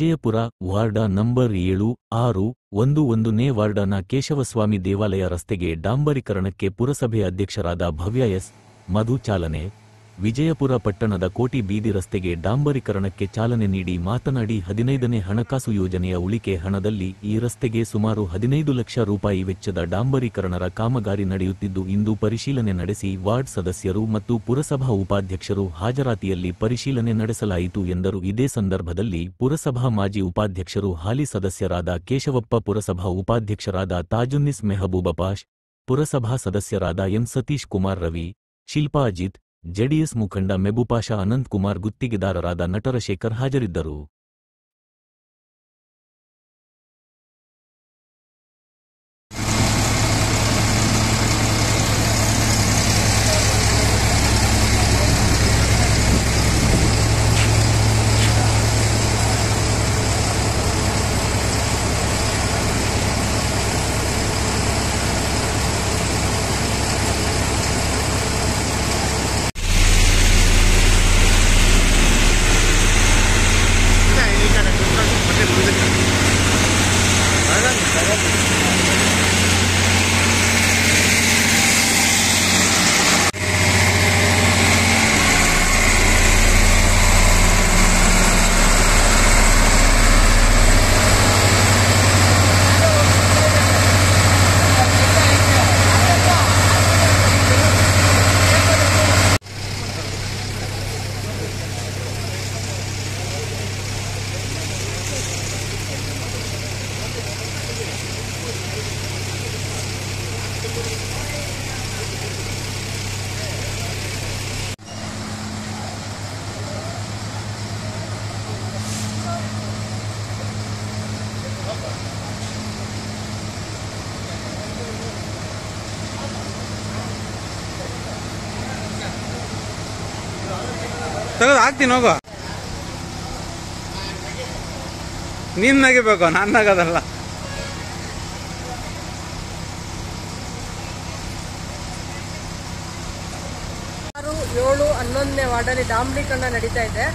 Vijayapura ವಾರ್ಡ number 7-6-11ನೇ ವಾರ್ಡನ ಕೇಶವಸ್ವಾಮಿ ದೇವಾಲಯ ರಸ್ತೆಗೆ ಡಾಂಬರೀಕರಣಕ್ಕೆ ಪುರಸಭೆ ಅಧ್ಯಕ್ಷರಾದ ಭವ್ಯ ಎಸ್. ಮಧು ಚಾಲನೆ. ವಿಜಯಪುರ ಪಟ್ಟಣದ ಕೋಟಿ ಬೀದಿ ರಸ್ತೆಗೆ ಡಾಂಬರೀಕರಣಕ್ಕೆ ಚಾಲನೆ ನೀಡಿ ಮಾತನಾಡಿ 15ನೇ ಹಣಕಾಸು ಯೋಜನೆಯ ಉಳಿಕೆ ಹಣದಲ್ಲಿ ಈ ರಸ್ತೆಗೆ ಸುಮಾರು 15 ಲಕ್ಷ ರೂಪಾಯಿ ವೆಚ್ಚದ ಡಾಂಬರೀಕರಣರ ಕಾಮಗಾರಿ ನಡೆಯುತ್ತಿದ್ದು ಇಂದು ಪರಿಶೀಲನೆ ನಡೆಸಿ ವಾರ್ಡ್ ಸದಸ್ಯರು ಮತ್ತು ಪುರಸಭಾ ಉಪಾಧ್ಯಕ್ಷರು ಹಾಜರಾತಿಯಲ್ಲಿ ಪರಿಶೀಲನೆ ನಡೆಸಲಾಯಿತು ಎಂದರು. ಇದೇ ಸಂದರ್ಭದಲ್ಲಿ ಪುರಸಭಾ ಮಾಜಿ ಉಪಾಧ್ಯಕ್ಷರು ಹಾಲಿ ಸದಸ್ಯರಾದ ಕೇಶವಪ್ಪ, ಪುರಸಭಾ ಉಪಾಧ್ಯಕ್ಷರಾದ ತಾಜುನ್ನಿಸ್ ಮೆಹಬೂಬಪಾಷ್, ಪುರಸಭಾ ಸದಸ್ಯರಾದ ಎಂ. ಸತೀಶ್ ಕುಮಾರ್, ರವಿ, ಶಿಲ್ಪಾ ಅಜಿತ್, ಜೆಡಿಎಸ್ ಮುಖಂಡ ಮೆಬುಪಾಷಾ, ಅನಂತ್ ಕುಮಾರ್, ಗುತ್ತಿಗೆದಾರರಾದ ನಟರಶೇಖರ್ ಹಾಜರಿದ್ದರು. ತೆಗೆದು ಹಾಕ್ತೀನಿ, ಹೋಗೋ. ನೀನ್ ನಗಿಬೇಕು, ನಾನು ನಗೋದಲ್ಲ. ಆರು, 7, 11ನೇ ವಾರ್ಡಲ್ಲಿ ಡಾಂಬರೀಕರಣ ನಡೀತಾ ಇದೆ.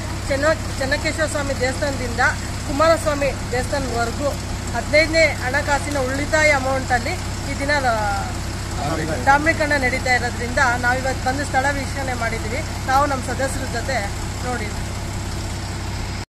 ಚೆನ್ನಕೇಶವ ಸ್ವಾಮಿ ದೇವಸ್ಥಾನದಿಂದ ಕುಮಾರಸ್ವಾಮಿ ದೇವಸ್ಥಾನದವರೆಗೂ 15ನೇ ಹಣಕಾಸಿನ ಉಳಿತಾಯ ಅಮೌಂಟಲ್ಲಿ ಈ ದಿನ ಡಾಂಬರೀಕರಣ ನಡೀತಾ ಇರೋದ್ರಿಂದ ನಾವಿವತ್ತು ಬಂದು ಸ್ಥಳ ವೀಕ್ಷಣೆ ಮಾಡಿದ್ದೀವಿ. ನಾವು ನಮ್ಮ ಸದಸ್ಯರ ಜೊತೆ ನೋಡಿದ್ವಿ.